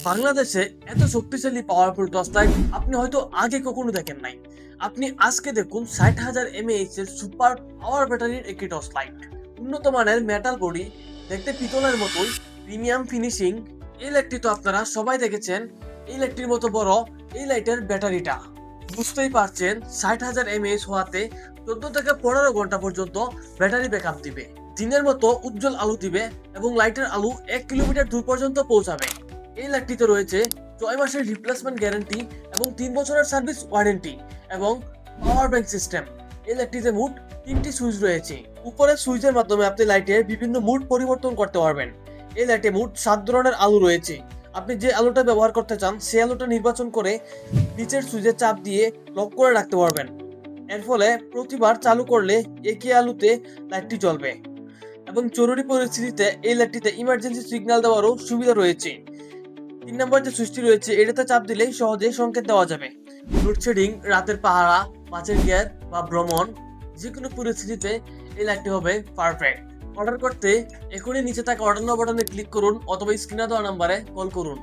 বাংলাদেশে এত শক্তিশালী পাওয়ারফুল টর্চ লাইট আপনি হয়তো আগে কখনো দেখেন নাই। আপনি আজকে দেখুন 60,000 mAh এর সুপার পাওয়ার ব্যাটারির একটি টর্চ লাইট। উন্নত মানের মেটাল বডি, দেখতে পিতলের মতোই প্রিমিয়াম ফিনিশিং। এই লাইটটি তো আপনারা সবাই দেখেছেন। এই লাইটটির মতো বড় এই লাইটের ব্যাটারিটা, বুঝতেই পারছেন 60,000 mAh হওয়াতে 14 থেকে 15 ঘন্টা পর্যন্ত ব্যাটারি ব্যাকআপ দিবে। দিনের মতো উজ্জ্বল আলো দিবে এবং লাইটের আলো 1 কিলোমিটার দূর পর্যন্ত পৌঁছাবে। এই লাইটটিতে রয়েছে 6 মাসের রিপ্লেসমেন্ট গ্যারান্টি এবং 3 বছরের সার্ভিস ওয়ারেন্টি এবং পাওয়ার ব্যাংক সিস্টেম। এই লাইটটিতে মোট 3টি সুইচ রয়েছে। উপরের সুইচের মাধ্যমে আপনি লাইটের বিভিন্ন মুড পরিবর্তন করতে পারবেন। এই লাইটে মোট 7 ধরনের আলো রয়েছে। আপনি যে আলোটা ব্যবহার করতে চান সেই আলোটা নির্বাচন করে নিচের সুইচে চাপ দিয়ে লক করে রাখতে পারবেন। এর ফলে প্রতিবার চালু করলে একই আলোতে লাইটটি জ্বলবে এবং জরুরি পরিস্থিতিতে এই লাইটটিতে ইমার্জেন্সি সিগন্যাল দেওয়ারও সুবিধা রয়েছে। 3 নম্বর যে সুইচটি রয়েছে এটাতে চাপ দিলেই সহজে সংকেত দেওয়া যাবে। লোডশেডিং, রাতের পাহারা, মাছের গ্যার বা ভ্রমণ, যে কোনো পরিস্থিতিতে এই লাইটটি হবে পারফেক্ট। অর্ডার করতে এখনই নিচে থাকা অর্ডার নাও বাটনে ক্লিক করুন অথবা স্ক্রিনে দেওয়া নাম্বারে কল করুন।